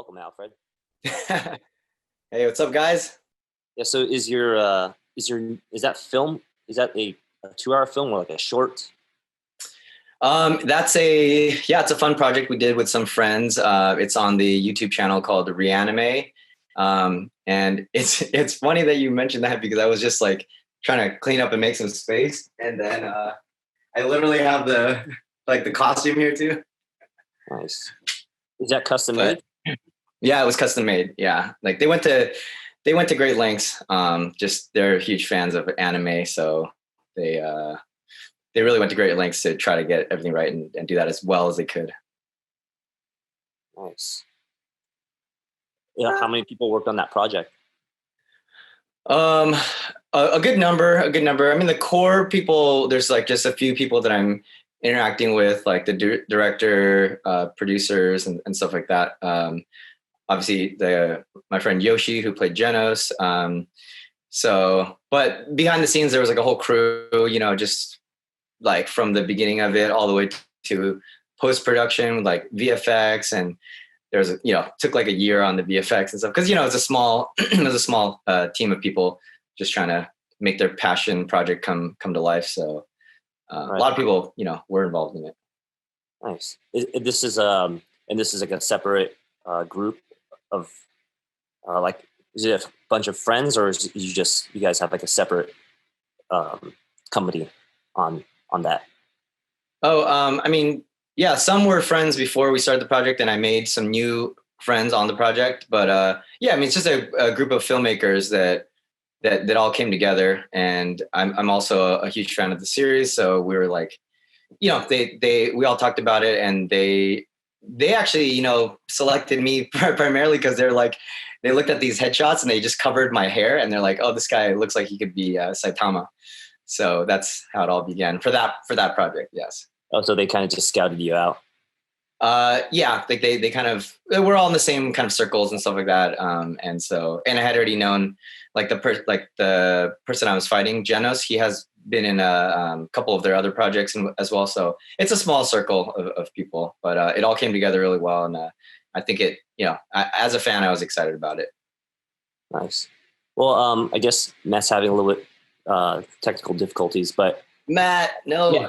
Welcome, Alfred. Hey, what's up, guys? Yeah. So, is that film? Is that a 2 hour film or like a short? It's a fun project we did with some friends. It's on the YouTube channel called Reanime. And it's funny that you mentioned that because I was just like trying to clean up and make some space. And then I literally have the costume here too. Nice. Is that custom But made? yeah, it was custom made. Yeah. Like they went to great lengths. Just they're huge fans of anime, so they they really went to great lengths to try to get everything right and do that as well as they could. Nice. Yeah. How many people worked on that project? Um, a good number, a good number. I mean, the core people, there's like just a few people that I'm interacting with, like the director, producers, and stuff like that. Obviously, my friend Yoshi, who played Genos. But behind the scenes, there was like a whole crew, just like from the beginning of it all the way to post production, like VFX, and there's took like a year on the VFX and stuff because it's a small it was a small team of people just trying to make their passion project come to life. So Right. a lot of people were involved in it. Nice. This is and this is like a separate group of like, is it a bunch of friends, or is you guys have like a separate company on that? I mean, yeah, some were friends before we started the project, and I made some new friends on the project. But yeah, I mean, it's just a group of filmmakers that all came together, and I'm also a huge fan of the series. So we were like, we all talked about it, and they actually selected me primarily because they looked at these headshots and they just covered my hair, and they're like, oh, this guy looks like he could be Saitama. So that's how it all began for that project. Yes. Oh, so they kind of just scouted you out. Yeah, like they kind of, we're all in the same kind of circles and stuff like that. And I had already known like the person I was fighting, Genos. He has been in a couple of their other projects as well. So it's a small circle of people, but it all came together really well. And I think as a fan, I was excited about it. Nice. Well, I guess Matt's having a little bit technical difficulties, but Matt, no. Yeah.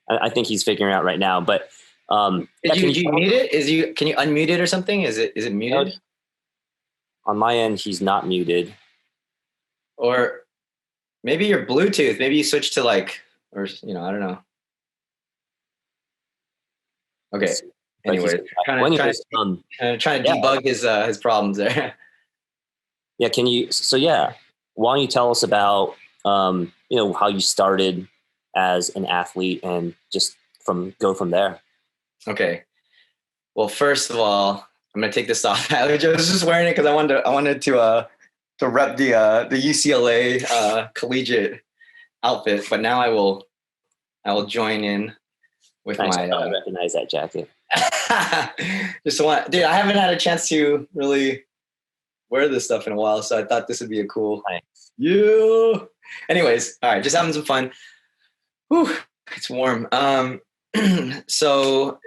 I think he's figuring out right now, but did you mute it? Can you unmute it or something? Is it muted? On my end, he's not muted. Or maybe your Bluetooth. Maybe you switch to I don't know. Okay. Anyway, trying to debug his problems there. Yeah. Can you? So yeah, why don't you tell us about how you started as an athlete and just go from there? Okay. Well, first of all, I'm gonna take this off. I was just wearing it because I wanted to rep the UCLA collegiate outfit, but now I will join in with Thanks, my. I recognize that jacket. Dude, I haven't had a chance to really wear this stuff in a while, so I thought this would be a cool. Thanks. You. Anyways, all right, just having some fun. Whew, it's warm. So,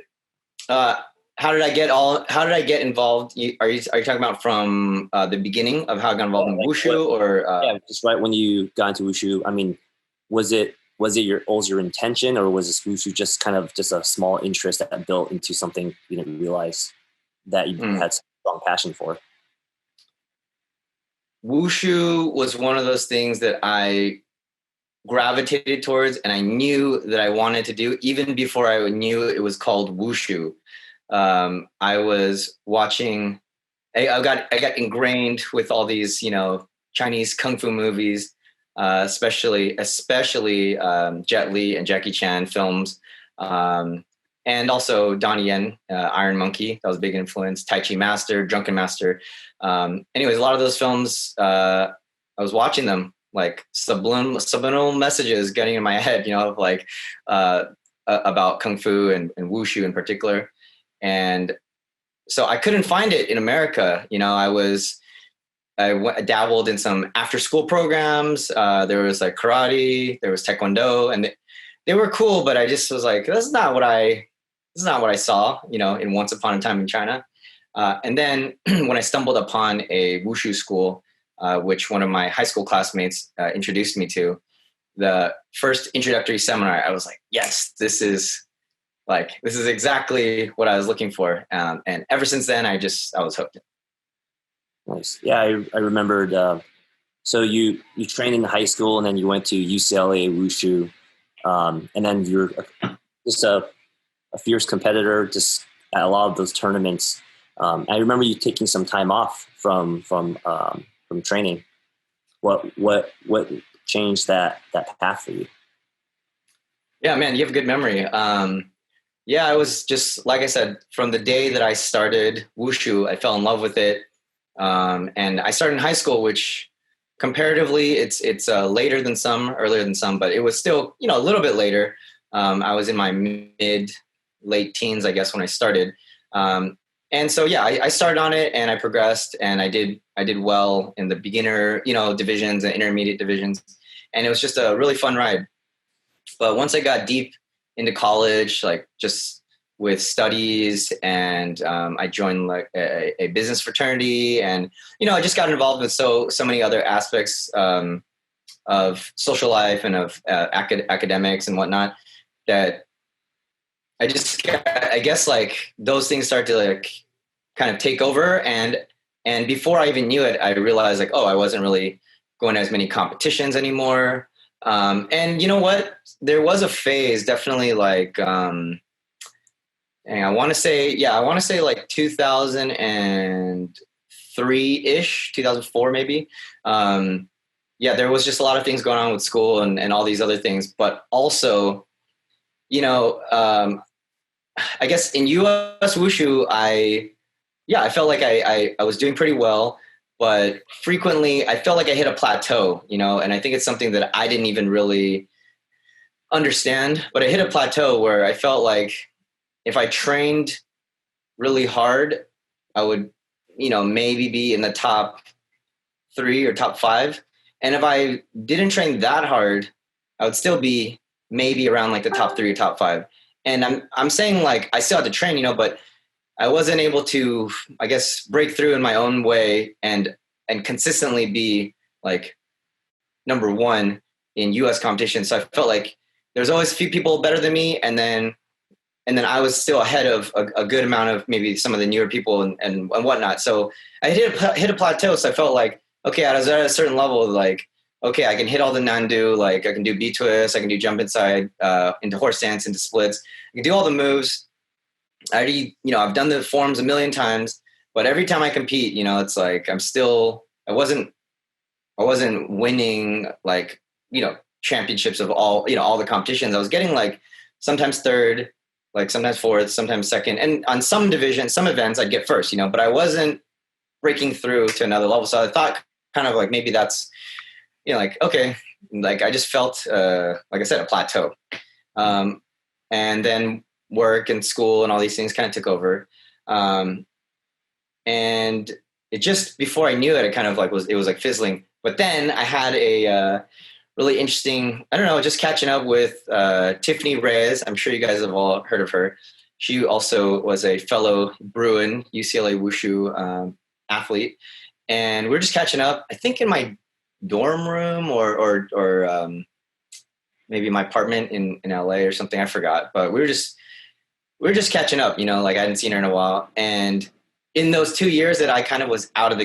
how did I get involved? Are you talking about from the beginning of how I got involved in Wushu, or? Yeah, just right when you got into Wushu. I mean, was it your intention, or was this Wushu just kind of just a small interest that built into something you didn't realize that you had some strong passion for? Wushu was one of those things that I gravitated towards, and I knew that I wanted to do even before I knew it was called Wushu. I was watching. I got ingrained with all these Chinese kung fu movies, especially Jet Li and Jackie Chan films, and also Donnie Yen, Iron Monkey. That was a big influence. Tai Chi Master, Drunken Master. Anyways, a lot of those films, I was watching them, like subliminal messages getting in my head, of like about kung fu and wushu in particular. And so I couldn't find it in America. I dabbled in some after school programs. There was like karate, there was taekwondo, and they were cool, but I just was like, this is not what I saw, in Once Upon a Time in China. And then when I stumbled upon a Wushu school, which one of my high school classmates introduced me to, the first introductory seminar, I was like, yes, this is exactly what I was looking for. And ever since then, I was hooked. Nice. Yeah, I remembered. So you trained in high school, and then you went to UCLA Wushu, and then you're just a fierce competitor, just at a lot of those tournaments. I remember you taking some time off from training. What changed that path for you? Yeah, man, you have a good memory. Yeah, I was just, like I said, from the day that I started Wushu, I fell in love with it. And I started in high school, which comparatively it's later than some, earlier than some, but it was still, a little bit later. I was in my late teens, I guess, when I started. And so, yeah, I started on it and I progressed and I did well in the beginner, divisions and intermediate divisions. And it was just a really fun ride. But once I got deep into college, like just with studies, and I joined like a business fraternity, and I just got involved with so many other aspects of social life and of academics and whatnot, that I guess like those things start to like kind of take over, and before I even knew it, I realized like, oh, I wasn't really going to as many competitions anymore. And you know what? There was a phase, definitely like, and I want to say like 2003-ish, 2004 maybe. Yeah, there was just a lot of things going on with school and all these other things, but also, I guess in US Wushu, I felt like I was doing pretty well, but frequently I felt like I hit a plateau, and I think it's something that I didn't even really understand, but I hit a plateau where I felt like if I trained really hard, I would, maybe be in the top 3 or top 5. And if I didn't train that hard, I would still be maybe around like the top 3 or top 5. And I'm saying like I still had to train, but I wasn't able to, I guess, break through in my own way and consistently be like number 1 in US competition. So I felt like there's always a few people better than me, and then I was still ahead of a good amount of maybe some of the newer people and whatnot. So I hit a plateau. So I felt like, okay, I was at a certain level, like, okay, I can hit all the nandu, like I can do B-twist, I can do jump inside, into horse stance, into splits. I can do all the moves. I already, I've done the forms a million times, but every time I compete, it's like I wasn't winning like, championships of all the competitions. I was getting like sometimes third, like sometimes fourth, sometimes second. And on some divisions, some events I'd get first, but I wasn't breaking through to another level. So I thought kind of like, maybe that's, like, okay, like I just felt, like I said, a plateau. And then work and school and all these things kind of took over. And it just, before I knew it, it kind of like it was like fizzling. But then I had a really interesting, I don't know, just catching up with Tiffany Reyes. I'm sure you guys have all heard of her. She also was a fellow Bruin UCLA Wushu athlete. And we're just catching up, I think in my dorm room or maybe my apartment in LA or something. I forgot. But we were just catching up, like I hadn't seen her in a while. And in those 2 years that I kind of was out of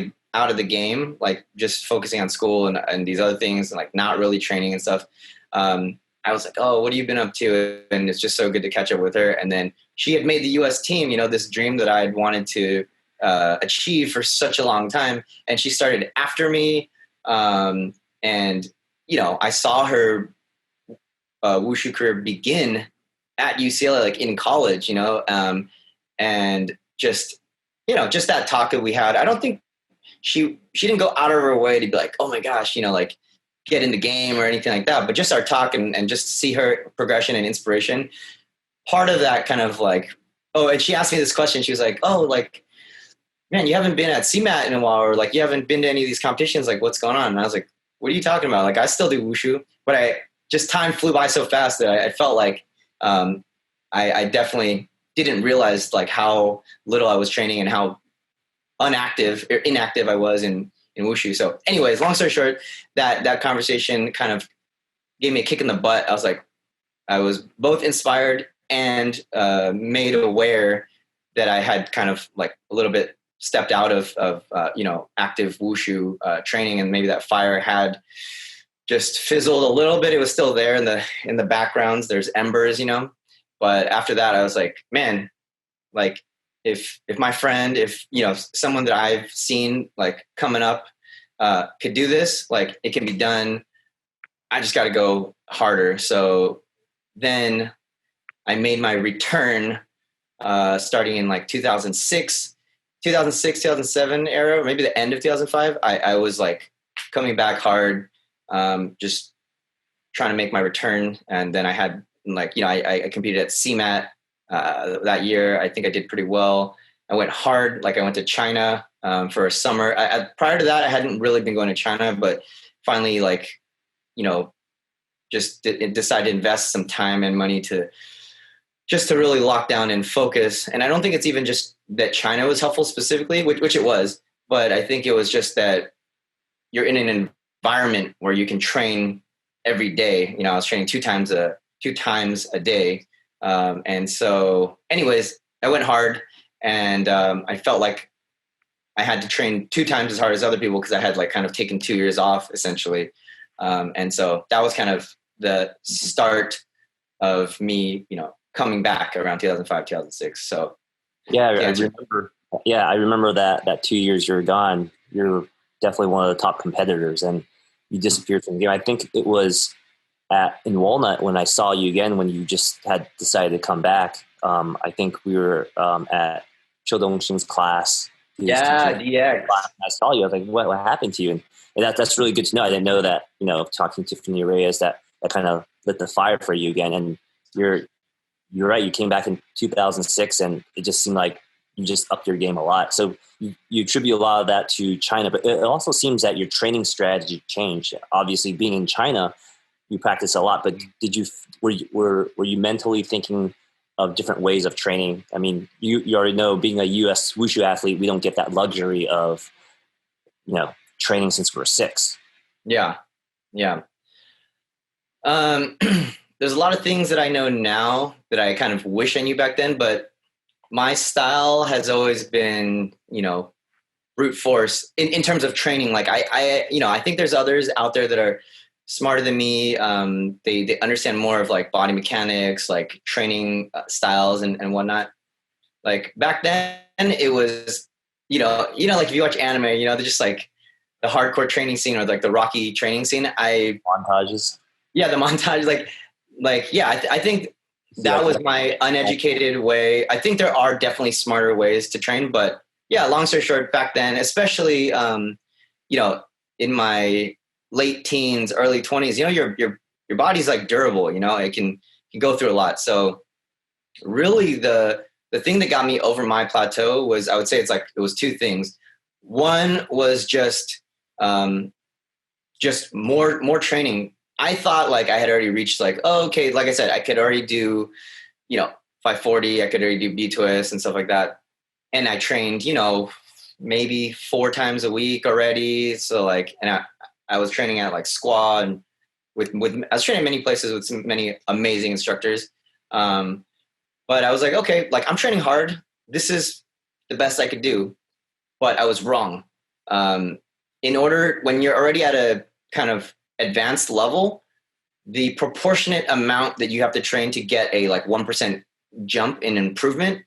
the game, like just focusing on school and these other things and like not really training and stuff. I was like, oh, what have you been up to? And it's just so good to catch up with her. And then she had made the US team, this dream that I had wanted to achieve for such a long time. And she started after me. And, I saw her Wushu career begin at UCLA, like in college, and just that talk that we had. I don't think she didn't go out of her way to be like, oh my gosh, like get in the game or anything like that. But just our talk and just see her progression and inspiration. Part of that kind of like, oh, and she asked me this question. She was like, oh, like, man, you haven't been at CMAT in a while, or like you haven't been to any of these competitions. Like, what's going on? And I was like, what are you talking about? Like, I still do Wushu, but time flew by so fast that I felt like I definitely didn't realize like how little I was training and how inactive I was in Wushu. So anyways, long story short, that conversation kind of gave me a kick in the butt. I was both inspired and made aware that I had kind of like a little bit stepped out of active Wushu training, and maybe that fire had just fizzled a little bit. It was still there in the backgrounds. There's embers, but after that I was like, man, like if my friend, if someone that I've seen like coming up could do this, like it can be done. I just got to go harder. So then I made my return starting in like 2006, 2007 era, or maybe the end of 2005. I was like coming back hard, just trying to make my return. And then I had like, I competed at CMAT that year. I think I did pretty well. I went hard. Like I went to China for a summer. Prior to that, I hadn't really been going to China, but finally, like, just decided to invest some time and money to really lock down and focus. And I don't think it's even just that China was helpful specifically, which it was, but I think it was just that you're in an environment where you can train every day. I was training two times a day. And so anyways, I went hard, and I felt like I had to train 2 times as hard as other people because I had like kind of taken 2 years off essentially. And so that was kind of the start of me, coming back around 2005, 2006. So I remember that 2 years you were gone. You're definitely one of the top competitors, and you disappeared from the game. I think it was in Walnut when I saw you again, when you just had decided to come back. I think we were at Cho Dong-Xing's class. Yeah. I saw you. I was like, what happened to you? And that's really good to know. I didn't know that, talking to Tiffany Reyes, that kind of lit the fire for you again. And you're right. You came back in 2006, and it just seemed like you just upped your game a lot. So you attribute a lot of that to China, but it also seems that your training strategy changed. Obviously, being in China, you practice a lot, but were you mentally thinking of different ways of training? I mean, you already know, being a U.S. Wushu athlete, we don't get that luxury of, training since we're 6. Yeah. There's a lot of things that I know now that I kind of wish I knew back then, but my style has always been, brute force in terms of training. Like I think there's others out there that are smarter than me. They understand more of like body mechanics, like training styles and whatnot. Like back then it was, like if you watch anime, they're just like the hardcore training scene, or like the Rocky training scene. Montages. Yeah, the montage. I think that was my uneducated way. I think there are definitely smarter ways to train, but yeah, long story short, back then, especially, in my late teens, early 20s, your body's like durable, it can go through a lot. So really the thing that got me over my plateau was, I would say it was 2 things. One was just more training. I thought like I had already reached like, oh, okay, like I said, I could already do, 540, I could already do B-twist and stuff like that. And I trained, maybe 4 times a week already. So like, and I was training at like squad, and with I was training many places with many amazing instructors. But I was like, okay, like I'm training hard. This is the best I could do. But I was wrong. When you're already at a kind of advanced level, the proportionate amount that you have to train to get a like 1% jump in improvement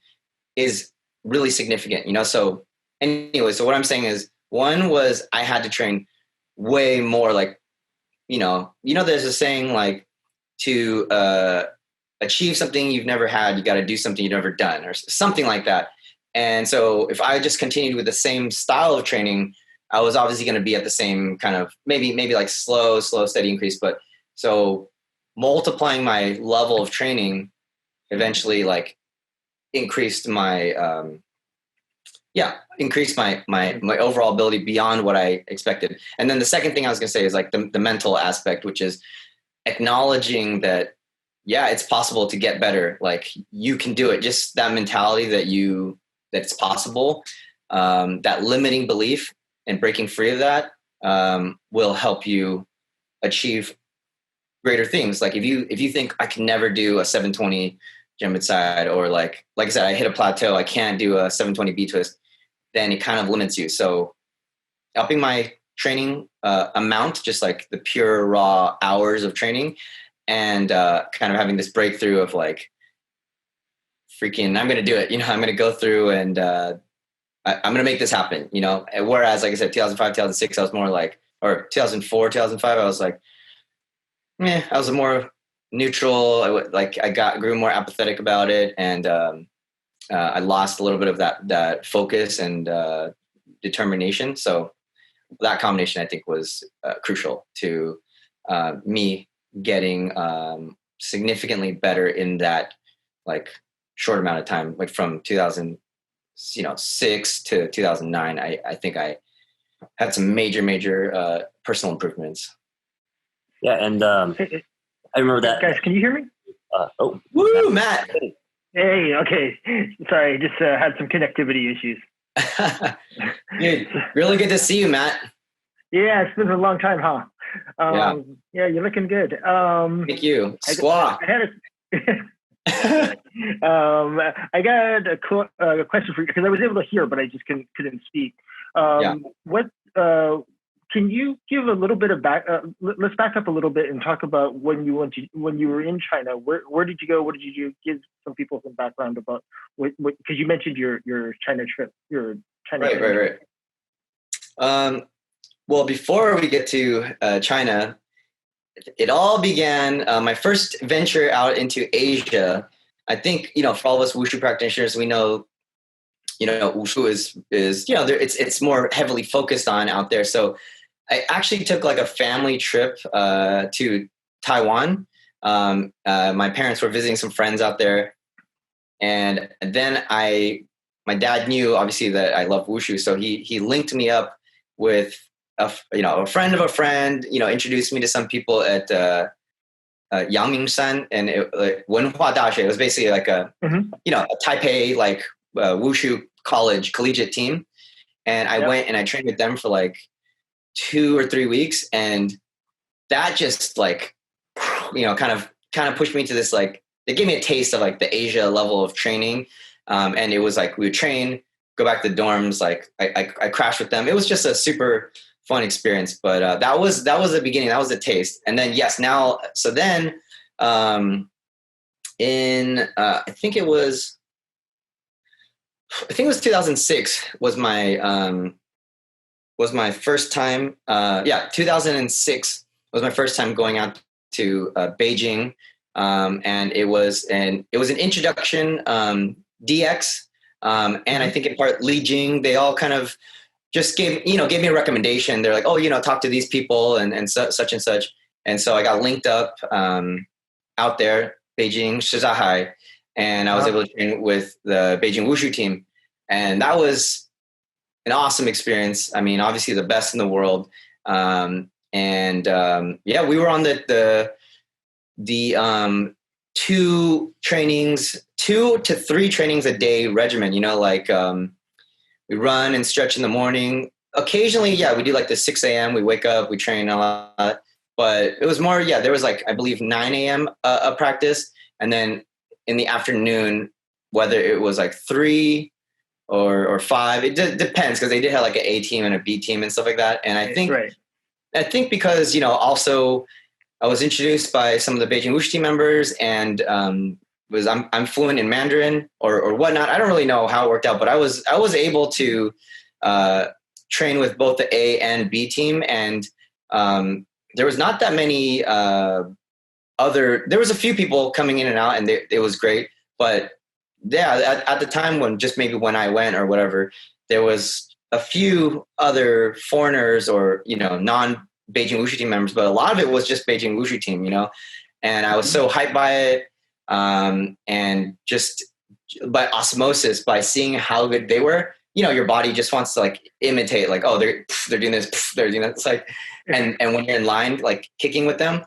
is really significant, So anyway, so what I'm saying is, one was I had to train way more, like, there's a saying like, to achieve something you've never had, you got to do something you've never done, or something like that. And so if I just continued with the same style of training, I was obviously going to be at the same kind of maybe like slow, steady increase. But so multiplying my level of training eventually like increased my my overall ability beyond what I expected. And then the second thing I was going to say is like the mental aspect, which is acknowledging that, yeah, it's possible to get better. Like you can do it. Just that mentality that it's possible. that limiting belief and breaking free of that will help you achieve greater things. Like if you think I can never do a 720 Genbit side, or like I said, I hit a plateau, I can't do a 720 B twist, then it kind of limits you. So upping my training amount, just like the pure raw hours of training, and kind of having this breakthrough of like, freaking, I'm going to do it. I'm going to go through and I'm going to make this happen, Whereas, like I said, 2005, 2006, I was more like, or 2004, 2005, I was like, I was a more neutral. I grew more apathetic about it, and I lost a little bit of that focus and determination. So that combination, I think, was crucial to me getting significantly better in that like short amount of time, like from 2006 to 2009. I think I had some major personal improvements. Yeah, and I remember that. Guys, can you hear me? Woo, Matt. Hey, okay. Sorry, just had some connectivity issues. Dude, really good to see you, Matt. Yeah, it's been a long time, huh? Yeah, you're looking good. Thank you. Squaw. I got a question for you, because I was able to hear, but I just couldn't speak. What can you give a little bit of let's back up a little bit and talk about when you were in China. Where did you go? What did you do? Give some people some background about what because you mentioned your China trip. Right. Well, before we get to China, it all began. My first venture out into Asia. I think for all of us Wushu practitioners, we know Wushu is it's more heavily focused on out there. So I actually took like a family trip to Taiwan. My parents were visiting some friends out there, and then my dad knew obviously that I love Wushu, so he linked me up with a friend of a friend. Introduced me to some people at Yangmingshan and Wenhua Dashi. It was basically like a a Taipei like Wushu college collegiate team, and I went and I trained with them for like 2 or 3 weeks, and that just like kind of pushed me to this, like, they gave me a taste of like the Asia level of training, and it was like we would train, go back to the dorms, like I crashed with them. It was just a super fun experience, but that was the beginning, that was the taste. And then in I think it was 2006 was my first time. 2006 was my first time going out to Beijing, and it was an introduction DX, and I think in part Li Jing. They all kind of just gave me a recommendation. They're like, talk to these people and such and such. And so I got linked up out there, Beijing, Shizahai, and I was able to train with the Beijing Wushu team. And that was an awesome experience. I mean, obviously the best in the world. We were on the 2 to 3 trainings a day regimen, we run and stretch in the morning. Occasionally, we do like the 6 a.m. We wake up, we train a lot, but it was more, there was like, I believe 9 a.m. A practice. And then in the afternoon, whether it was like 3 or 5, it depends, because they did have like an A team and a B team and stuff like that. And I think because, also I was introduced by some of the Beijing Wushu team members, and I'm fluent in Mandarin or whatnot. I don't really know how it worked out, but I was able to train with both the A and B team. And there was not that many there was a few people coming in and out, and it was great. But at the time when I went or whatever, there was a few other foreigners or, non-Beijing Wushu team members, but a lot of it was just Beijing Wushu team, and I was so hyped by it. And just by osmosis, by seeing how good they were, your body just wants to like imitate, like, oh, they're doing this, they're doing that. It's like, and when you're in line, like kicking with them,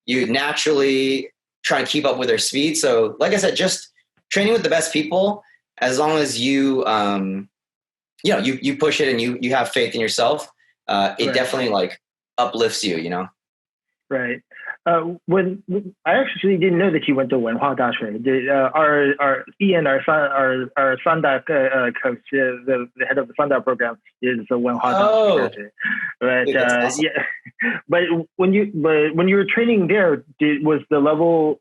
you naturally try and keep up with their speed. So like I said, just training with the best people, as long as you, you push it and you have faith in yourself, it definitely like uplifts you, Right. When I actually didn't know that you went to Wenhua Daxue. Our Ian, our Sanda coach, the head of the Sanda program, is the Wenhua Daxue. But awesome. yeah, but when you were training there, was the level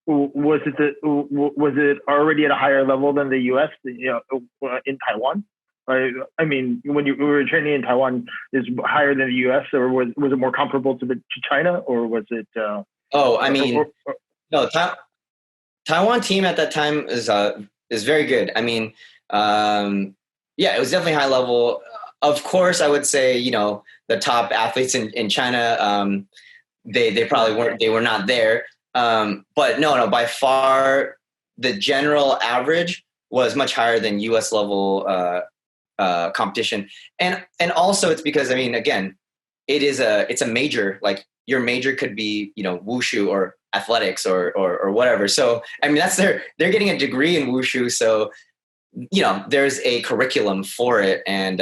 was it already at a higher level than the U.S. In Taiwan? I mean, when you were training in Taiwan, is higher than the U.S. or was it more comparable to China, or was it? No, Taiwan team at that time is very good. I mean, it was definitely high level. Of course, I would say the top athletes in China, they probably weren't. They were not there. But no, by far the general average was much higher than U.S. level competition, and also it's because again, it's a major. Like your major could be wushu or athletics or whatever. So they're getting a degree in wushu, so there's a curriculum for it, and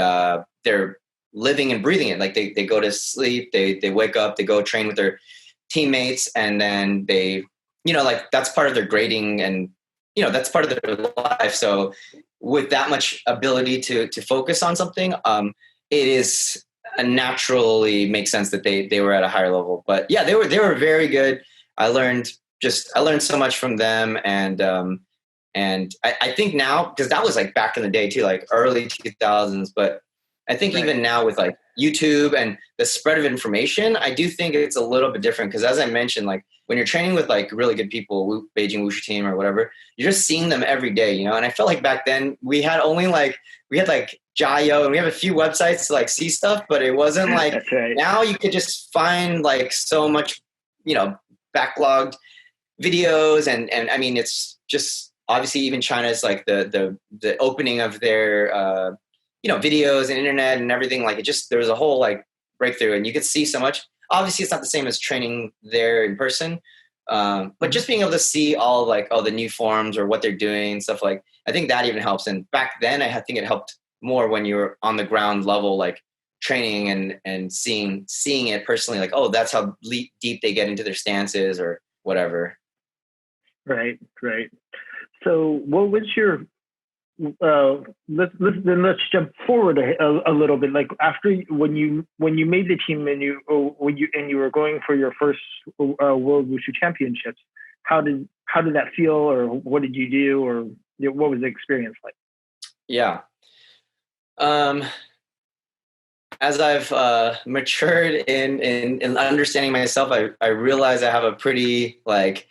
they're living and breathing it. Like they go to sleep, they wake up, they go train with their teammates, and then they that's part of their grading, and that's part of their life. So with that much ability to focus on something, it is naturally makes sense that they were at a higher level. But yeah, they were very good. I learned so much from them, and I think now, because that was like back in the day too, like early 2000s, but I think even now with like YouTube and the spread of information, I do think it's a little bit different. Because as I mentioned, like when you're training with like really good people, Beijing Wushu team or whatever, you're just seeing them every day, And I felt like back then we had Jiayo, and we have a few websites to like see stuff, but it wasn't like now you could just find like so much, backlogged videos, and it's just obviously even China is like the opening of their videos and internet and everything. Like there was a whole like breakthrough, and you could see so much. Obviously it's not the same as training there in person, but just being able to see all the new forms or what they're doing, stuff like, I think that even helps. And back then I think it helped more when you were on the ground level, like training and seeing it personally, like, oh, that's how deep they get into their stances or whatever. Right. So what was your let's jump forward a little bit. Like after when you made the team and you were going for your first World Wushu Championships, how did that feel, or what did you do, or what was the experience like? Yeah. As I've matured in understanding myself, I realize I have a pretty like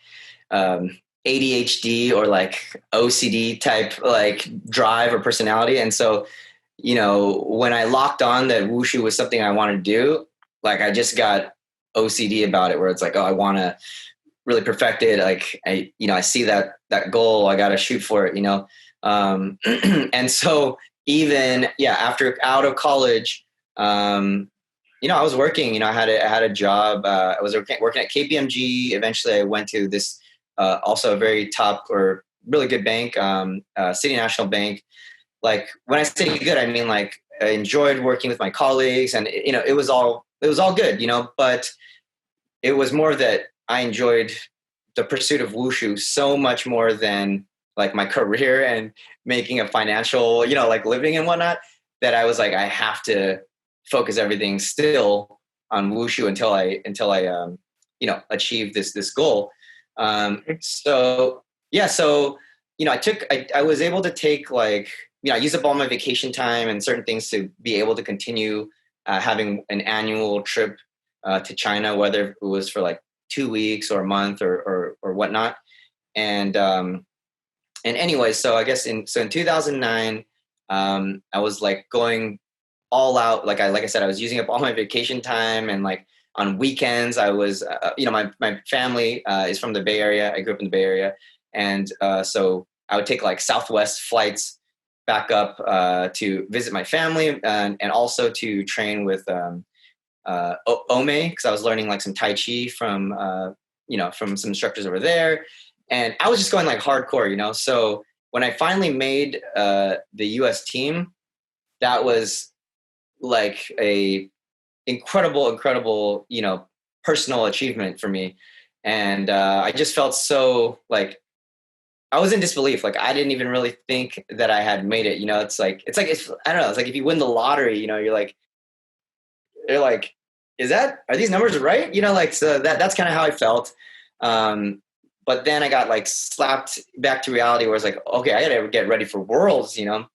ADHD or like OCD type like drive or personality. And so, when I locked on that wushu was something I wanted to do, like I just got OCD about it, where it's like, oh, I want to really perfect it. Like I see that goal, I got to shoot for it, and so even, after out of college, I was working, I had a job. I was working at KPMG. Eventually I went to this, also a very top or really good bank, City National Bank. Like when I say good, I mean like I enjoyed working with my colleagues, and it was all good, but it was more that I enjoyed the pursuit of wushu so much more than like my career and making a financial, like living and whatnot, that I was like, I have to focus everything still on wushu until I achieve this goal. So I was able to take like, I used up all my vacation time and certain things to be able to continue having an annual trip to China, whether it was for like 2 weeks or a month or whatnot. And anyway, so I guess in 2009, I was like going all out. Like I said, I was using up all my vacation time, and like on weekends, I was, my family is from the Bay Area. I grew up in the Bay Area. And so I would take like Southwest flights back up to visit my family, and also to train with Ome, because I was learning like some Tai Chi from some instructors over there. And I was just going like hardcore, so when I finally made the US team, that was like a incredible, you know, personal achievement for me. And I just felt so like, I was in disbelief. Like I didn't even really think that I had made it. You know, it's I don't know. It's like if you win the lottery, you know, you're like, are these numbers right? You know, like, so that's kind of how I felt. But then I got like slapped back to reality where it's like, okay, I gotta get ready for Worlds, you know?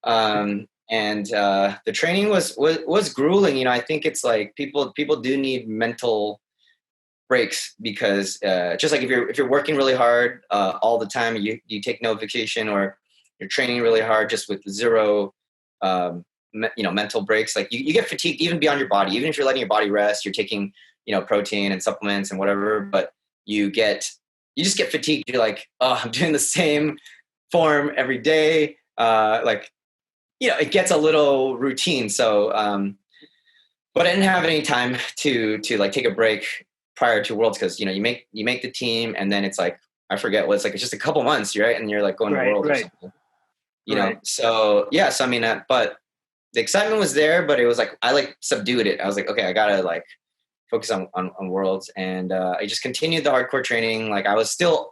And the training was grueling. You know, I think it's like people do need mental breaks because just like if you're working really hard all the time, you take no vacation, or you're training really hard just with zero, you know, mental breaks. Like you get fatigued even beyond your body. Even if you're letting your body rest, you're taking, you know, protein and supplements and whatever, but you just get fatigued. You're like, oh, I'm doing the same form every day. Like, you know, it gets a little routine. So, but I didn't have any time to like take a break prior to Worlds, because, you know, you make the team and then it's like, I forget what it's like. It's just a couple months, right? And you're like going to Worlds or something, you know? So yeah, so I mean, but the excitement was there, but it was like, I like subdued it. I was like, okay, I gotta like focus on Worlds. And I just continued the hardcore training. Like I was still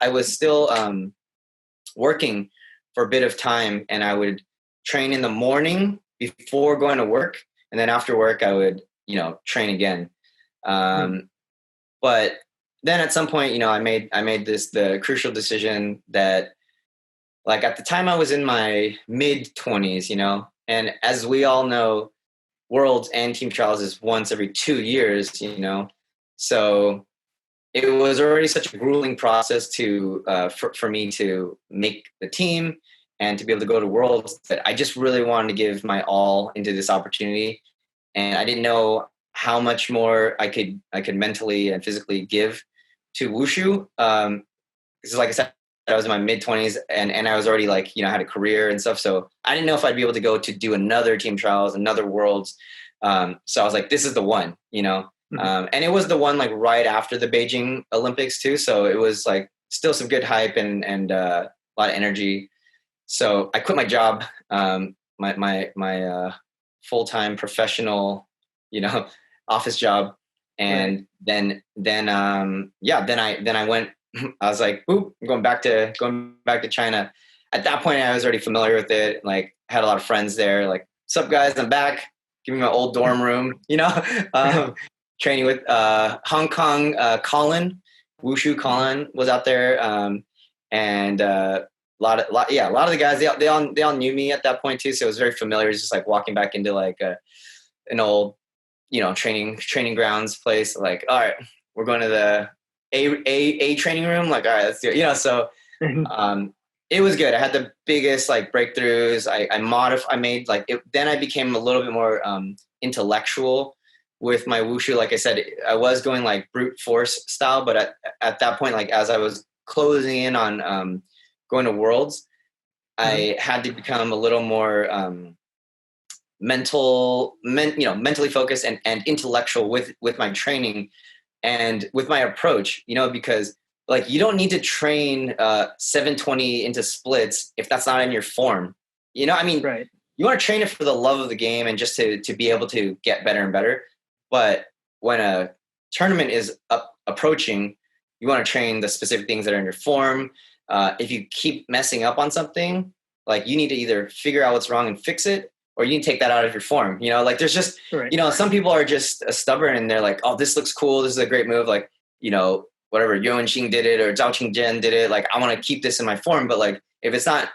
working for a bit of time, and I would train in the morning before going to work. And then after work, I would, you know, train again. But then at some point, you know, I made the crucial decision that, like, at the time I was in my mid-20s, you know, and as we all know, Worlds and team trials is once every 2 years, you know. So it was already such a grueling process to for me to make the team and to be able to go to Worlds, that I just really wanted to give my all into this opportunity. And I didn't know how much more I could mentally and physically give to Wushu. Because like I said, I was in my mid-20s and I was already like, you know, I had a career and stuff. So I didn't know if I'd be able to go to do another team trials, another Worlds. So I was like, this is the one, you know. And it was the one like right after the Beijing Olympics too. So it was like still some good hype and a lot of energy. So I quit my job, my full-time professional, you know, office job. And then I went, I was like, oop, I'm going back to China. At that point, I was already familiar with it. Like, had a lot of friends there. Like, what's up, guys? I'm back. Give me my old dorm room, you know, training with Hong Kong Colin, Wushu Colin was out there. And a lot of the guys, they all knew me at that point too. So it was very familiar. It was just like walking back into like an old, you know, training grounds place. Like, all right, we're going to the a training room. Like, all right, let's do it. You know, so it was good. I had the biggest like breakthroughs. I made like it. Then I became a little bit more intellectual with my Wushu. Like I said, I was going like brute force style, but at that point, like as I was closing in on going to Worlds, I had to become a little more mentally focused and intellectual with my training and with my approach, you know, because like you don't need to train 720 into splits if that's not in your form. You know, I mean, you want to train it for the love of the game and just to be able to get better and better. But when a tournament is approaching, you want to train the specific things that are in your form. If you keep messing up on something, like you need to either figure out what's wrong and fix it, or you need to take that out of your form. You know, like there's just, you know, some people are just stubborn and they're like, oh, this looks cool. This is a great move. Like, you know, whatever, Yuan Xing did it or Zhao Qingjian did it. Like, I want to keep this in my form. But like, if it's not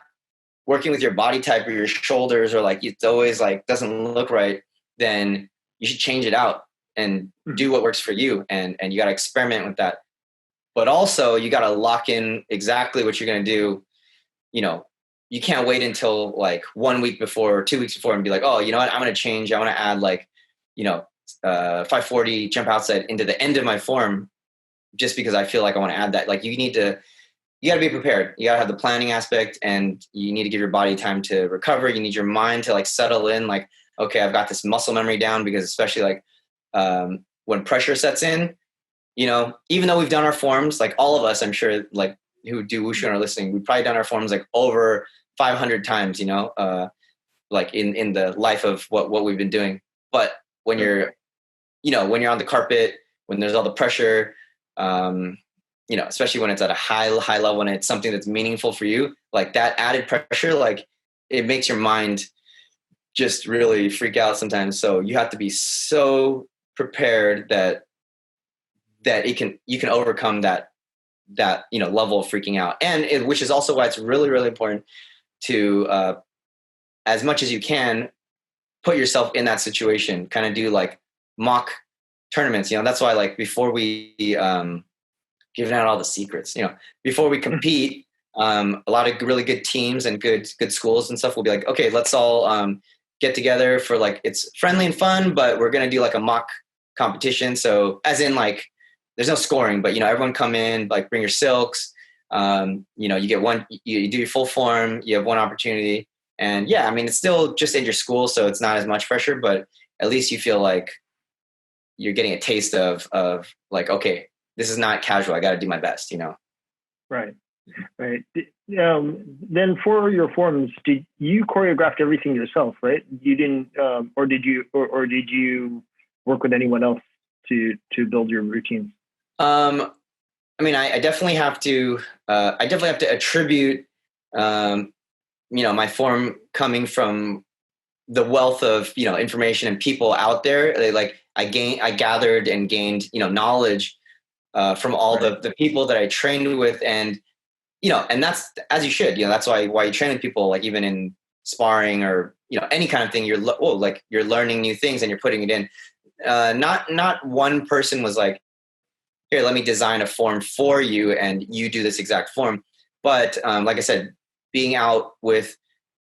working with your body type or your shoulders, or like it's always like doesn't look right, then you should change it out and do what works for you. And you got to experiment with that. But also you got to lock in exactly what you're going to do. You know, you can't wait until like 1 week before or 2 weeks before and be like, oh, you know what, I'm going to change. I want to add like, you know, 540 jump outside into the end of my form just because I feel like I want to add that. Like you got to be prepared. You got to have the planning aspect, and you need to give your body time to recover. You need your mind to like settle in, like, okay, I've got this muscle memory down, because especially like when pressure sets in, you know, even though we've done our forms, like all of us, I'm sure, like who do Wushu and are listening, we've probably done our forms like over 500 times, like in the life of what we've been doing. But when you're on the carpet, when there's all the pressure, especially when it's at a high level and it's something that's meaningful for you, like that added pressure, like it makes your mind just really freak out sometimes. So you have to be so prepared that you can overcome that level of freaking out. And which is also why it's really, really important to, as much as you can, put yourself in that situation, kind of do like mock tournaments. That's why, like, before we giving out all the secrets, before we compete, a lot of really good teams and good schools and stuff will be like, okay, let's all get together for, like, it's friendly and fun, but we're going to do like a mock competition. So as in, like, there's no scoring, but everyone come in, like, bring your silks, you get one, you do your full form, you have one opportunity. And yeah, I mean, it's still just in your school, so it's not as much pressure, but at least you feel like you're getting a taste of like, okay, this is not casual. I got to do my best, Right. Then for your forms, did you choreograph everything yourself, right? You didn't, or did you work with anyone else to build your routines? I mean, I definitely have to attribute, my form coming from the wealth of, information and people out there. I gathered and gained, knowledge from all the people that I trained with, and that's as you should. That's why you train with people, like even in sparring or any kind of thing. You're learning new things and you're putting it in. Not one person was like, here, let me design a form for you and you do this exact form. But like I said, being out with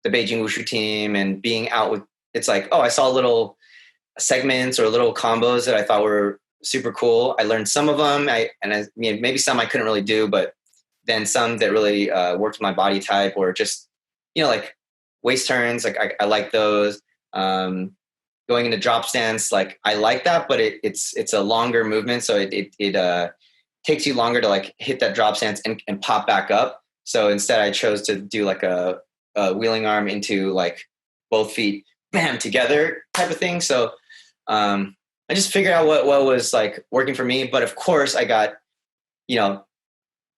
the Beijing Wushu team and being out with, it's like, oh, I saw little segments or little combos that I thought were super cool. I learned some of them, maybe some I couldn't really do, but then some that really worked my body type, or just, like waist turns, like I like those. Going into drop stance, like I like that, but it's a longer movement, so it takes you longer to like hit that drop stance and pop back up. So instead, I chose to do like a wheeling arm into like both feet, bam, together type of thing. So I just figured out what was like working for me. But of course, I got,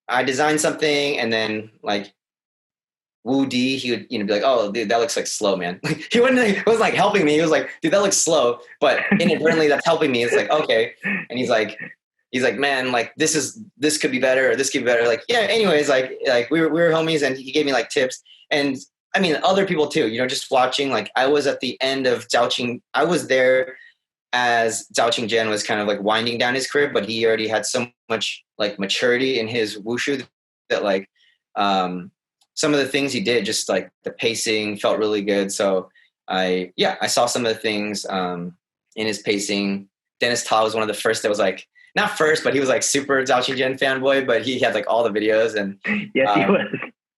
I designed something, and then like Wu D, he would, be like, oh, dude, that looks like slow, man. He wasn't like helping me. He was like, dude, that looks slow, but inadvertently that's helping me. It's like, okay. And he's like, man, like this could be better, or this could be better. Like, yeah, anyways, like we were homies, and he gave me like tips. And I mean, other people too, just watching, like I was at the end of Zhaoqing. I was there as Zhao Qingjian was kind of like winding down his career, but he already had so much like maturity in his wushu that like, some of the things he did, just like the pacing felt really good. So I saw some of the things in his pacing. Dennis Ta was one of the first that was like, not first, but he was like super Zhao Qingjian fanboy, but he had like all the videos, and yes, he was.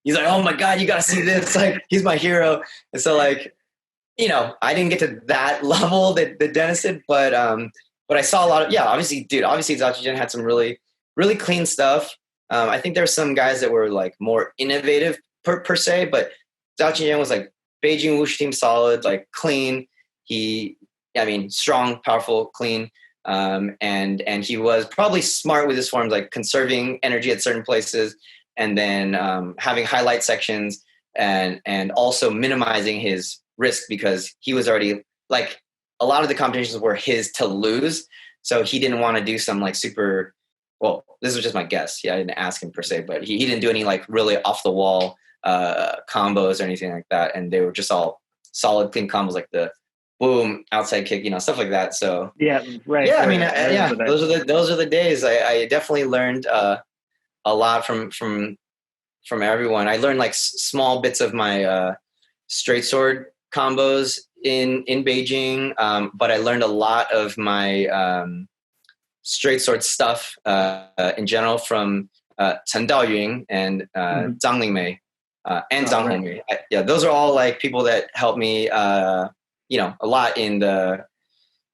He's like, oh my God, you got to see this. Like, he's my hero. And so like, I didn't get to that level that Dennis did, but I saw a lot of, obviously Zhao Qingjian had some really, really clean stuff. I think there were some guys that were like more innovative per se, but Zhao Qingjian was like Beijing Wushu team solid, like clean. Strong, powerful, clean. And he was probably smart with his forms, like conserving energy at certain places, and then having highlight sections, and also minimizing his risk, because he was already like, a lot of the competitions were his to lose. So he didn't want to do some like super, well, this was just my guess. Yeah, I didn't ask him per se, but he didn't do any like really off the wall combos or anything like that. And they were just all solid, clean combos, like the boom, outside kick, stuff like that. So yeah, right. Yeah, right. Those are the days. I definitely learned a lot from everyone. I learned like small bits of my straight sword combos in Beijing, but I learned a lot of my straight sword stuff in general from Chen Daoyun and Zhang Lingmei and Zhang Hongmei. Those are all like people that helped me, a lot in the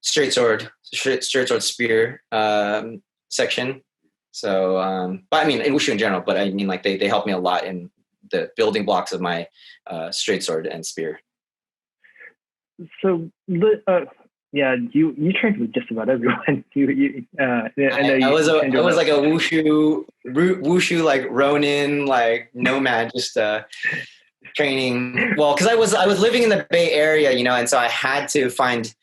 straight sword spear section. So, but I mean, in Wushu in general, but I mean, like they helped me a lot in the building blocks of my straight sword and spear. So, yeah, you trained with just about everyone. I was like a wushu like Ronin, like nomad, just training. Well, because I was living in the Bay Area, you know, and so I had to find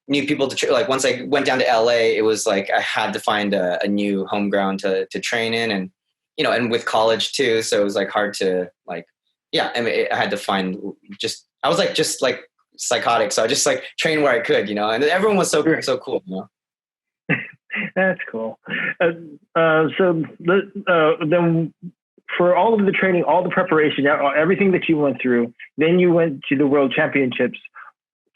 new people to like. Once I went down to LA, it was like I had to find a new home ground to train in, and you know, and with college too, so it was like hard to like, yeah. I mean, I had to find I was like just like psychotic, so I just like trained where I could, you know, and everyone was so cool, you know. That's cool. So then for all of the training, all the preparation, everything that you went through, then you went to the World Championships.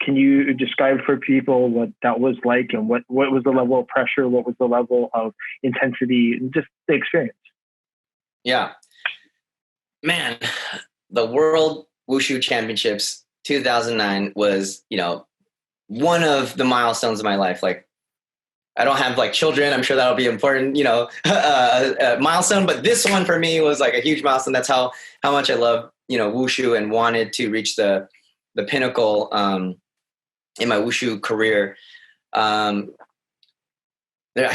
Can you describe for people what that was like, and what was the level of pressure? What was the level of intensity, and just the experience? Yeah, man, the World Wushu Championships 2009 was, you know, one of the milestones of my life. Like, I don't have like children. I'm sure that'll be important, you know, milestone. But this one for me was like a huge milestone. That's how much I love, you know, Wushu, and wanted to reach the pinnacle in my Wushu career. I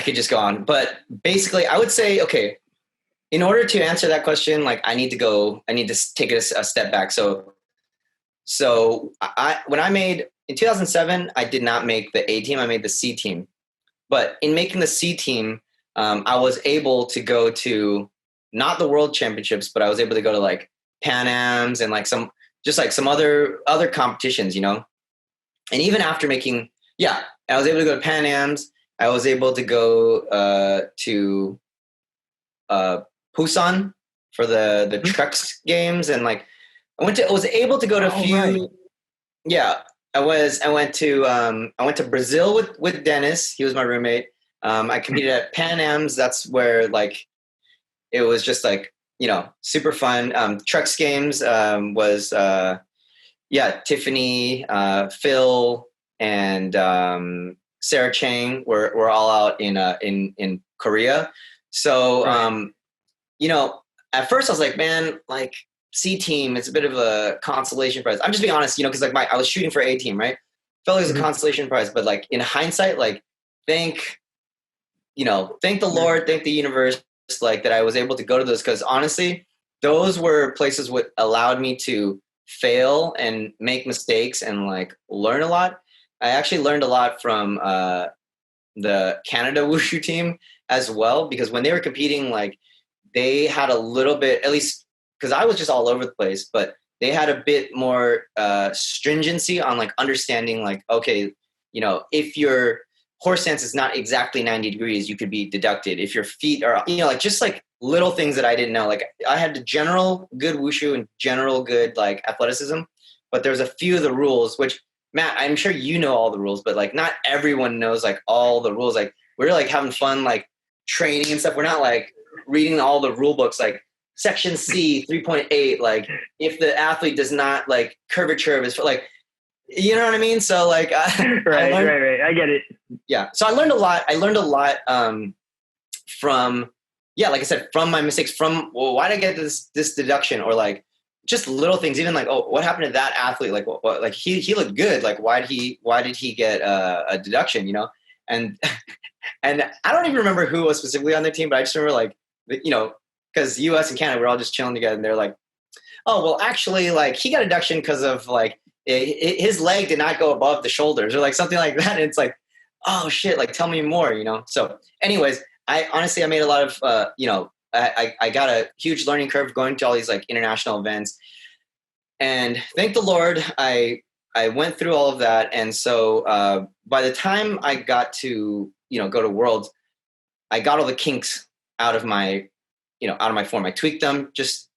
could just go on, but basically, I would say, okay, in order to answer that question, like I need to take it a step back. So when I made in 2007, I did not make the A team. I made the C team. But in making the C team, I was able to go to not the World Championships, but I was able to go to like Pan Am's and like some other competitions, you know. And even after making, I was able to go to Pan Am's. I was able to go to Busan for the Trucks games, and like I was able to go to a few. Right. Yeah, I went to Brazil with Dennis. He was my roommate. I competed at Pan Am's. That's where like it was just like, you know, super fun. Trucks games was Tiffany, Phil, and Sarah Chang were all out in Korea. So right. You know, at first I was like, man, like C team, it's a bit of a consolation prize. I'm just being honest, you know, because like I was shooting for A team, right? Felt like it was a consolation prize, but like in hindsight, like thank the Lord, thank the universe, like that I was able to go to those, because honestly, those were places what allowed me to fail and make mistakes and like learn a lot. I actually learned a lot from the Canada Wushu team as well, because when they were competing, like they had a little bit, at least because I was just all over the place, but they had a bit more stringency on like understanding like, okay, you know, if your horse stance is not exactly 90 degrees, you could be deducted. If your feet are, you know, like just like little things that I didn't know. Like I had the general good wushu and general good like athleticism, but there's a few of the rules, which Matt, I'm sure you know all the rules, but like not everyone knows like all the rules. Like we're like having fun, like training and stuff. We're not like reading all the rule books, like section C 3.8, like if the athlete does not like curvature of his foot, like, you know what I mean? So like, right. I get it. Yeah. So I learned a lot from, like I said, from my mistakes, from, well, why did I get this deduction, or like just little things, even like, oh, what happened to that athlete? Like, what like he looked good. Like, why did he get a deduction, you know? And, and I don't even remember who was specifically on the team, but I just remember like, you know, because US and Canada, we're all just chilling together, and they're like, oh, well, actually, like he got a deduction because of like his leg did not go above the shoulders, or like something like that. And it's like, oh shit, like tell me more, you know? So anyways, I made a lot of, you know, I got a huge learning curve going to all these like international events, and thank the Lord, I went through all of that. And so by the time I got to, you know, go to Worlds, I got all the kinks out of my form. I tweaked them just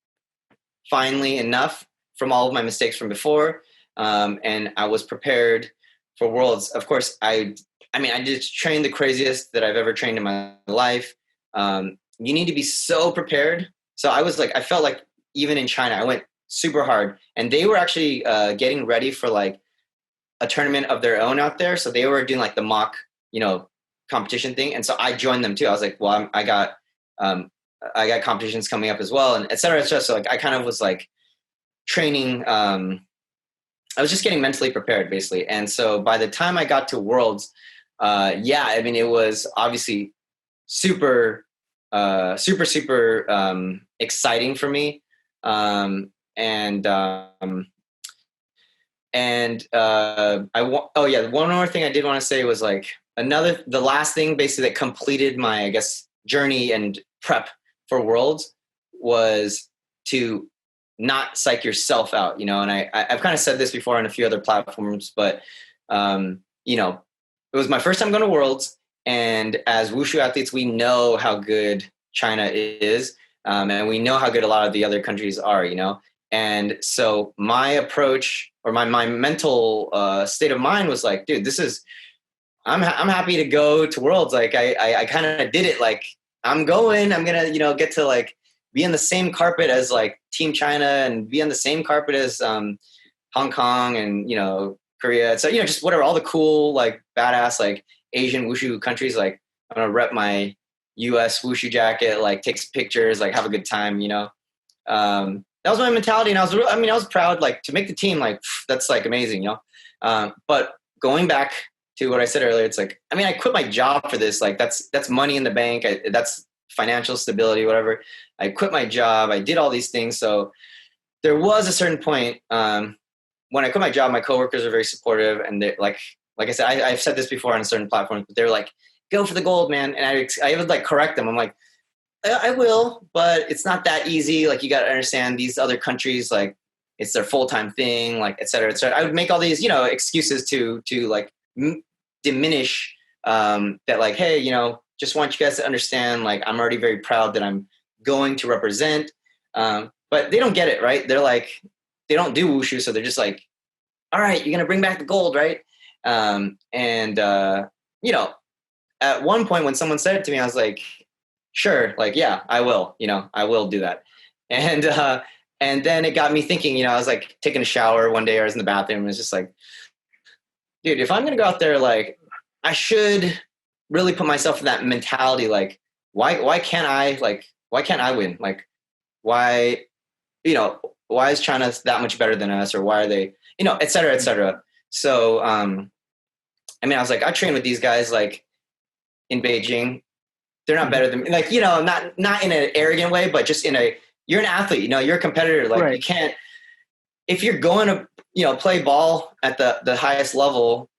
finely enough from all of my mistakes from before. And I was prepared for Worlds. Of course, I just trained the craziest that I've ever trained in my life. You need to be so prepared. So I felt like even in China, I went super hard, and they were actually getting ready for like a tournament of their own out there. So they were doing like the mock, you know, competition thing. And so I joined them too. I was like, well, I got I got competitions coming up as well, and et cetera, et cetera. So like I kind of was like training. I was just getting mentally prepared basically. And so by the time I got to Worlds, I mean, it was obviously super exciting for me. One more thing I did want to say was like the last thing basically that completed my, I guess, journey and prep for Worlds was to not psych yourself out, you know. And I've kind of said this before on a few other platforms, but you know, it was my first time going to Worlds, and as Wushu athletes, we know how good China is, and we know how good a lot of the other countries are, you know. And so my approach or my mental state of mind was like, dude, I'm happy to go to Worlds. Like I kind of did it. Like I'm gonna, you know, get to like be in the same carpet as like Team China and be on the same carpet as Hong Kong and, you know, Korea. So, you know, just whatever, all the cool, like badass, like Asian Wushu countries. Like I'm gonna rep my US Wushu jacket, like take some pictures, like have a good time, you know. That was my mentality, and I was proud, like to make the team, like that's like amazing, you know. But going back to what I said earlier, it's like, I mean, I quit my job for this. Like that's money in the bank. That's financial stability, whatever. I quit my job. I did all these things. So there was a certain point when I quit my job, my coworkers are very supportive, and they like I said, I've said this before on certain platforms, but they're like, "Go for the gold, man." And I would like correct them. I'm like, I will, but it's not that easy. Like you got to understand these other countries, like it's their full-time thing, like et cetera, et cetera. I would make all these, you know, excuses to like diminish that, like, hey, you know, just want you guys to understand, like, I'm already very proud that I'm going to represent. But they don't get it, right? They're like, they don't do Wushu. So they're just like, all right, you're going to bring back the gold, right? You know, at one point when someone said it to me, I was like, sure, like, yeah, I will, you know, I will do that. And then it got me thinking, you know, I was like taking a shower one day, I was in the bathroom, and it's just like, dude, if I'm going to go out there, like, I should really put myself in that mentality. Like, why can't I win? Like, why, you know, why is China that much better than us? Or why are they, you know, et cetera, et cetera. So, I mean, I was like, I train with these guys, like in Beijing. They're not better than me. Like, you know, not in an arrogant way, but just you're an athlete, you know, you're a competitor. Like You can't, if you're going to, you know, play ball at the highest level,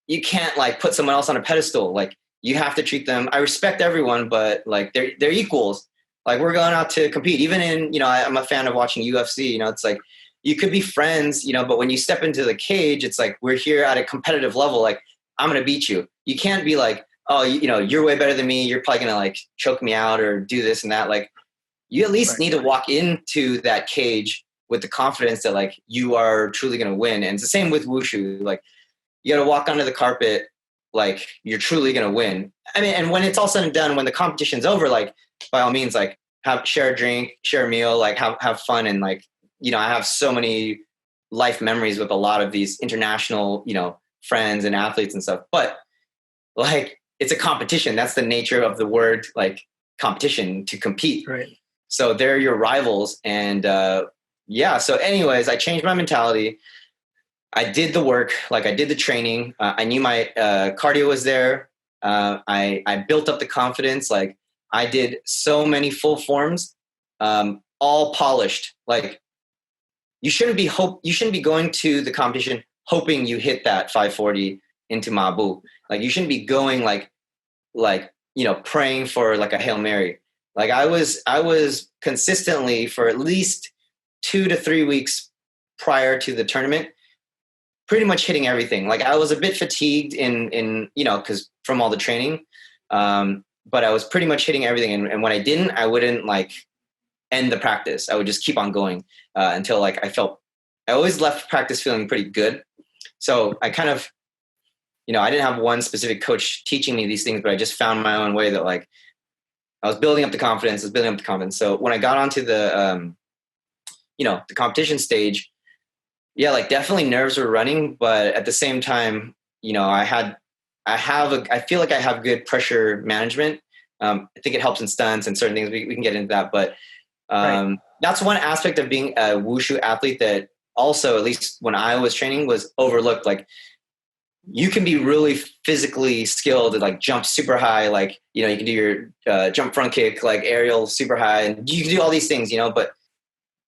you can't like put someone else on a pedestal. Like you have to treat them. I respect everyone, but like they're equals. Like we're going out to compete. Even in, you know, I'm a fan of watching UFC, you know, it's like you could be friends, you know, but when you step into the cage, it's like we're here at a competitive level. Like I'm going to beat you. You can't be like, oh, you know, you're way better than me. You're probably going to like choke me out or do this and that. Like you at least need to walk into that cage with the confidence that like you are truly going to win. And it's the same with Wushu. Like you got to walk onto the carpet like you're truly going to win. I mean, and when it's all said and done, when the competition's over, like by all means, like share a drink, share a meal, like have fun. And like, you know, I have so many life memories with a lot of these international, you know, friends and athletes and stuff. But like, it's a competition. That's the nature of the word, like competition, to compete. Right. So they're your rivals. And so anyways, I changed my mentality. I did the work, like I did the training. I knew my cardio was there. I built up the confidence. Like I did so many full forms, all polished. Like you shouldn't be going to the competition hoping you hit that 540 into Mabu. Like you shouldn't be going like, you know, praying for like a Hail Mary. Like I was consistently for at least 2 to 3 weeks prior to the tournament, pretty much hitting everything. Like I was a bit fatigued in, you know, cause from all the training. But I was pretty much hitting everything. And when I didn't, I wouldn't like end the practice. I would just keep on going until like I always left practice feeling pretty good. So I kind of, you know, I didn't have one specific coach teaching me these things, but I just found my own way that like I was building up the confidence. So when I got onto the, you know, the competition stage, yeah, like definitely nerves were running, but at the same time, you know, I feel like I have good pressure management. I think it helps in stunts and certain things. We can get into that, but that's one aspect of being a wushu athlete that also, at least when I was training, was overlooked. Like, you can be really physically skilled and like jump super high, like, you can do your jump front kick, like aerial super high, and you can do all these things, but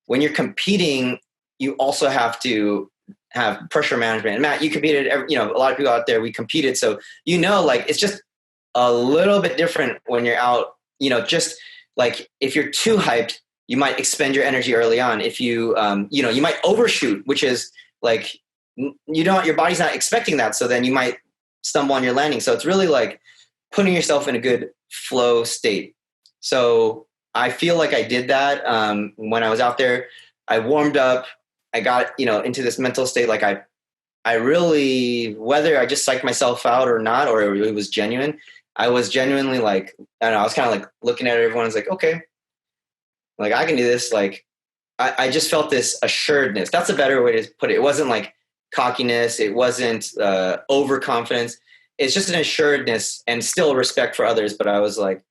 when you're competing, you also have to have pressure management. And Matt, you competed, a lot of people out there, we competed. So, like, it's just a little bit different when you're out, just like if you're too hyped, you might expend your energy early on. If you, you might overshoot, which is like, your body's not expecting that. So then you might stumble on your landing. So it's really like putting yourself in a good flow state. So I feel like I did that when I was out there. I warmed up. I got, into this mental state. Like I really, whether I just psyched myself out or not, or it was genuine, I was genuinely like, I don't know, I was kind of like looking at everyone. I was like, okay, like I can do this. Like I just felt this assuredness. That's a better way to put it. It wasn't like cockiness. It wasn't overconfidence. It's just an assuredness and still respect for others. But I was like,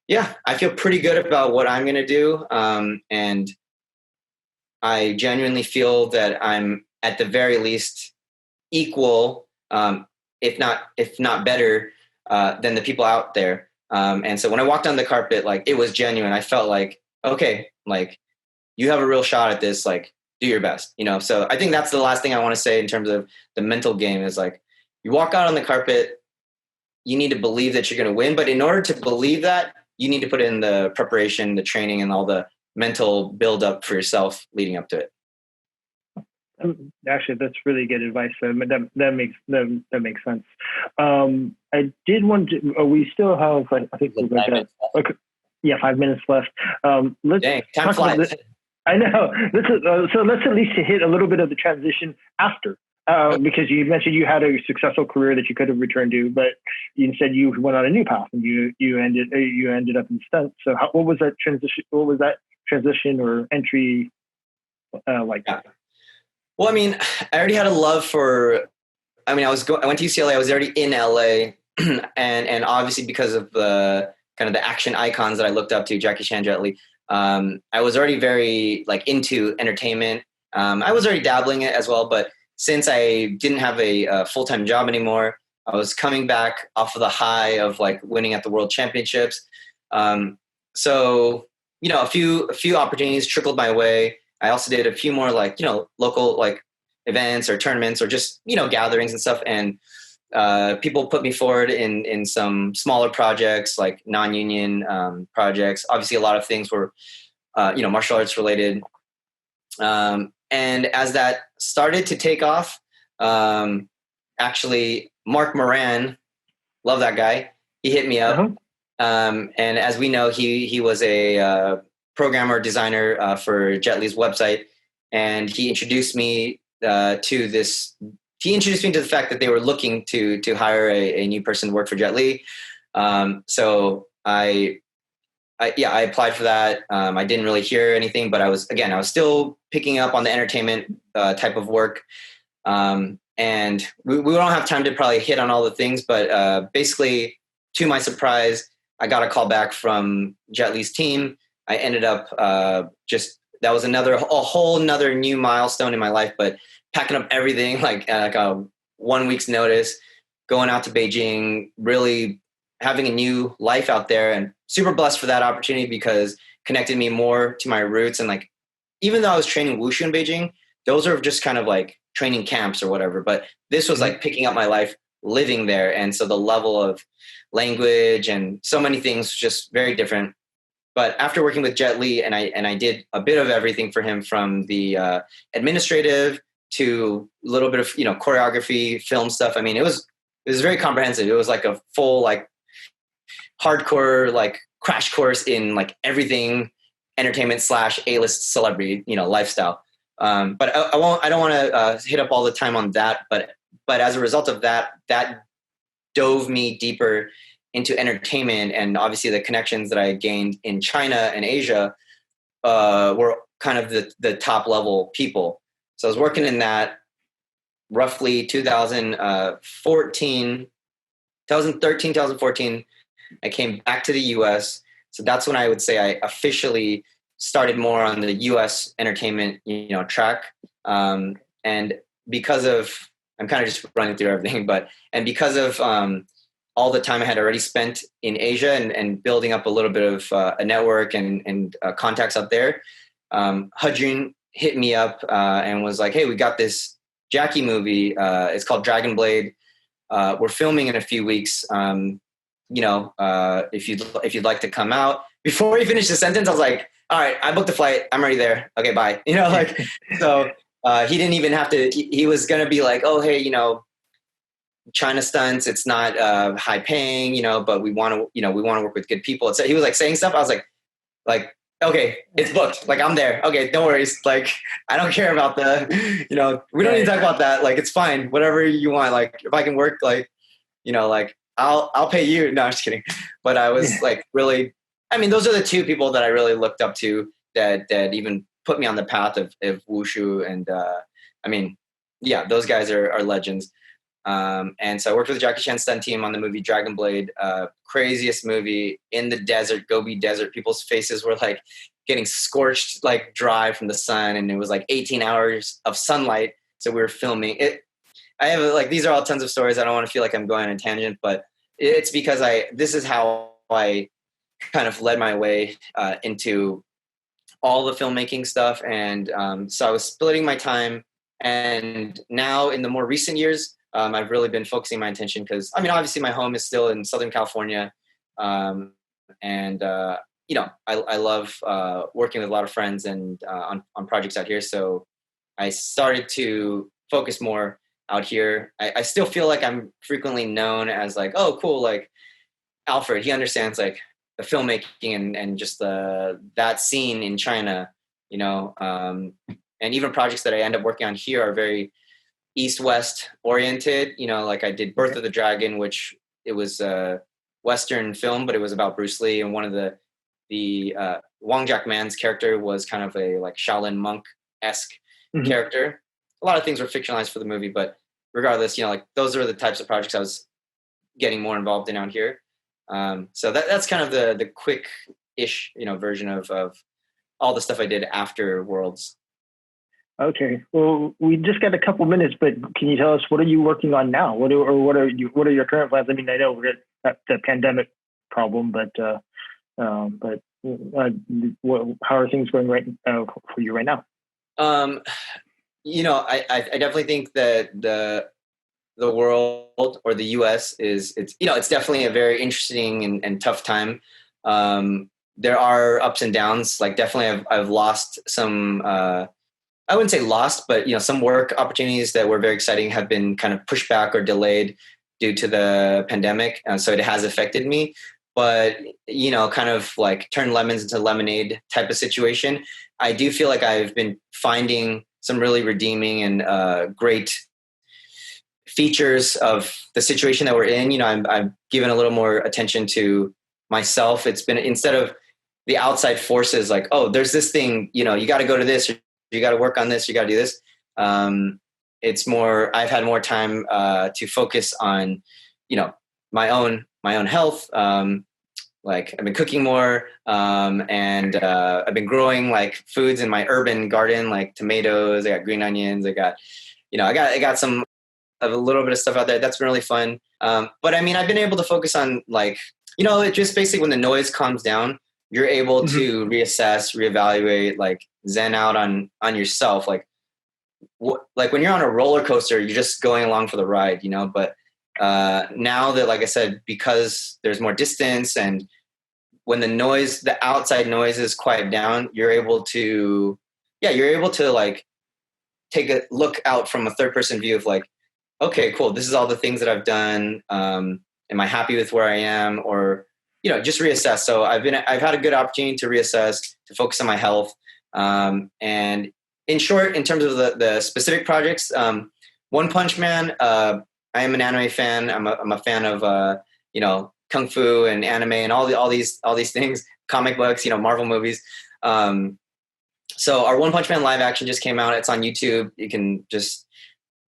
yeah, I feel pretty good about what I'm going to do. And I genuinely feel that I'm at the very least equal, if not better, than the people out there. And so when I walked on the carpet, like it was genuine. I felt like, okay, like you have a real shot at this, like do your best, So I think that's the last thing I want to say in terms of the mental game is like, you walk out on the carpet, you need to believe that you're going to win. But in order to believe that, you need to put in the preparation, the training, and all the mental build up for yourself leading up to it. Actually, that's really good advice. That makes sense. I did want to. We still have, I think, we've got, okay, 5 minutes left. Let's Dang, time flies. I know. So let's at least hit a little bit of the transition after, because you mentioned you had a successful career that you could have returned to, but instead you went on a new path and you ended up in stunts. So what was that transition? What was that transition or entry like? Yeah. Well, I mean, I already had a love for. I mean, I went to UCLA. I was already in LA, and obviously because of the kind of the action icons that I looked up to, Jackie Chan, Jet Li. I was already very like into entertainment. I was already dabbling it as well, but since I didn't have a full-time job anymore, I was coming back off of the high of like winning at the World Championships. So a few opportunities trickled my way. I also did a few more like local like events or tournaments or just gatherings and stuff, and people put me forward in some smaller projects, like non-union projects. Obviously, a lot of things were, martial arts related. And as that started to take off, actually, Mark Moran, love that guy. He hit me up. Uh-huh. And as we know, he was a programmer, designer for Jet Li's website. And he introduced me to this. He introduced me to the fact that they were looking to hire a new person to work for Jet Li. So I applied for that. I didn't really hear anything, but I was still picking up on the entertainment type of work. And we don't have time to probably hit on all the things, but basically, to my surprise, I got a call back from Jet Li's team. I ended up that was a whole nother new milestone in my life, but packing up everything like a 1 week's notice, going out to Beijing, really having a new life out there, and super blessed for that opportunity because connected me more to my roots. And like, even though I was training Wushu in Beijing, those are just kind of like training camps or whatever. But this was like picking up my life living there. And so the level of language and so many things was just very different. But after working with Jet Li, and I did a bit of everything for him, from the administrative to a little bit of choreography, film stuff. I mean, it was very comprehensive. It was like a full like hardcore like crash course in like everything entertainment / A-list celebrity lifestyle. But I don't want to hit up all the time on that. But as a result of that dove me deeper into entertainment, and obviously the connections that I gained in China and Asia were kind of the top level people. So I was working in that roughly 2013, 2014. I came back to the US. So that's when I would say I officially started more on the US entertainment, track. And because of, I'm kind of just running through everything, and because of all the time I had already spent in Asia and building up a little bit of a network and contacts out there, Hudjun hit me up and was like, hey, we got this Jackie movie. It's called Dragon Blade. We're filming in a few weeks. If you'd like to come out. Before he finished the sentence, I was like, all right, I booked the flight. I'm already there. Okay, bye. So he didn't even have to, he was going to be like, oh, hey, China stunts, it's not high paying, but we want to work with good people. So he was like saying stuff. I was like, okay, it's booked. Like, I'm there. Okay, no worries. Like, I don't care about we don't need to talk about that. Like, it's fine. Whatever you want. Like, if I can work, I'll pay you. No, I'm just kidding. But I was like, really, I mean, those are the two people that I really looked up to that even put me on the path of Wushu. And those guys are legends. And so I worked with the Jackie Chan stunt team on the movie Dragon Blade, craziest movie in the desert, Gobi Desert. People's faces were like getting scorched, like dry from the sun. And it was like 18 hours of sunlight. So we were filming it. I have these are all tons of stories. I don't want to feel like I'm going on a tangent, but it's because this is how I kind of led my way into all the filmmaking stuff. And so I was splitting my time. And now in the more recent years, I've really been focusing my attention because, obviously my home is still in Southern California. I love working with a lot of friends and on projects out here. So I started to focus more out here. I still feel like I'm frequently known as like, oh, cool, like Alfred, he understands like the filmmaking and just that scene in China, and even projects that I end up working on here are very East-West oriented. Like I did Birth of the Dragon, which it was a Western film, but it was about Bruce Lee, and one of the Wong Jack-man's character was kind of a like Shaolin monk-esque character. A lot of things were fictionalized for the movie, but regardless, those are the types of projects I was getting more involved in out here. So that's kind of the quick-ish, version of all the stuff I did after Worlds. Okay. Well, we just got a couple minutes, but can you tell us what are you working on now? What are your current plans? I mean, I know we're at the pandemic problem, but how are things going for you right now? I definitely think that the world or the US it's definitely a very interesting and tough time. There are ups and downs. Like definitely I've lost some, I wouldn't say lost, but some work opportunities that were very exciting have been kind of pushed back or delayed due to the pandemic. And so it has affected me, but kind of like turn lemons into lemonade type of situation. I do feel like I've been finding some really redeeming and great features of the situation that we're in. I'm given a little more attention to myself. It's been, instead of the outside forces like, oh, there's this thing, you got to go to this, or you got to work on this, you got to do this. It's more, I've had more time to focus on, my own health. Like I've been cooking more, and I've been growing like foods in my urban garden, like tomatoes. I got green onions. I got some of a little bit of stuff out there. That's been really fun. But I've been able to focus on like, it just basically when the noise calms down, you're able to reassess, reevaluate, like zen out on yourself. Like when you're on a roller coaster, you're just going along for the ride, but now that, like I said, because there's more distance and when the outside noises quiet down, you're able to like take a look out from a third person view of like, okay, cool. This is all the things that I've done. Am I happy with where I am? Or, just reassess. So I've had a good opportunity to reassess, to focus on my health. And in short, in terms of the specific projects, One Punch Man, I am an anime fan. I'm a fan of, Kung Fu and anime and all these things, comic books, Marvel movies. So our One Punch Man live action just came out. It's on YouTube. You can just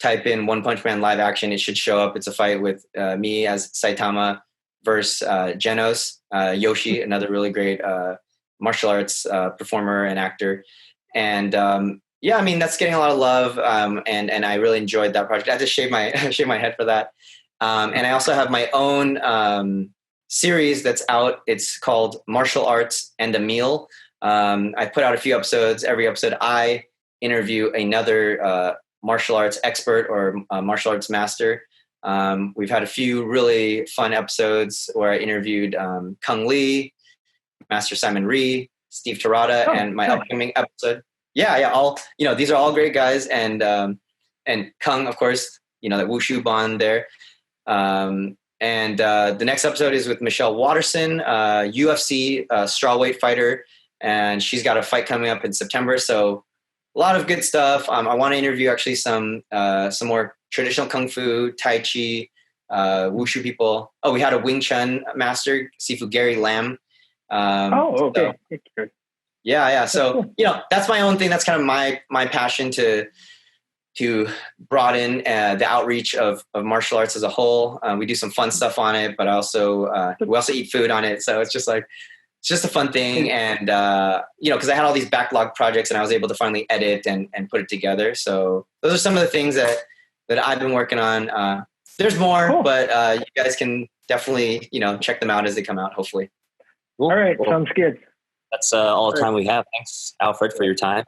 type in One Punch Man live action. It should show up. It's a fight with me as Saitama versus Genos, Yoshi, another really great martial arts performer and actor. And yeah, I mean, that's getting a lot of love, and I really enjoyed that project. I just shaved my shaved my head for that. And I also have my own series that's out. It's called Martial Arts and a Meal. I put out a few episodes. Every episode, I interview another martial arts expert or martial arts master. We've had a few really fun episodes where I interviewed Kung Lee, Master Simon Rhee, Steve Terada, and my upcoming episode. Yeah, all these are all great guys, and Kung, of course, that Wushu bond there. And the next episode is with Michelle Watterson, UFC strawweight fighter, and she's got a fight coming up in September. So a lot of good stuff. I want to interview actually some more traditional Kung Fu, Tai Chi, Wushu people. Oh, we had a Wing Chun master, Sifu Gary Lam. Okay. So, yeah. So, that's my own thing. That's kind of my passion to broaden the outreach of martial arts as a whole. We do some fun stuff on it, but we also eat food on it. So it's just a fun thing. And, because I had all these backlog projects and I was able to finally edit and put it together. So those are some of the things that I've been working on. There's more, cool. But you guys can definitely, check them out as they come out, hopefully. Cool. All right. Cool. Sounds good. That's all the time we have. Thanks, Alfred, for your time.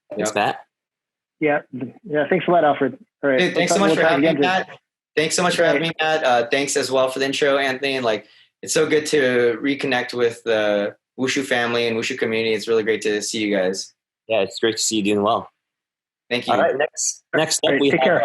Thanks, Matt. Yeah. Thanks a lot, Alfred. All right. Dude, thanks so much for having me, Matt. Thanks so much for having me, Matt. Thanks as well for the intro, Anthony. It's so good to reconnect with the Wushu family and Wushu community. It's really great to see you guys. Yeah, it's great to see you doing well. Thank you. All right, next up we have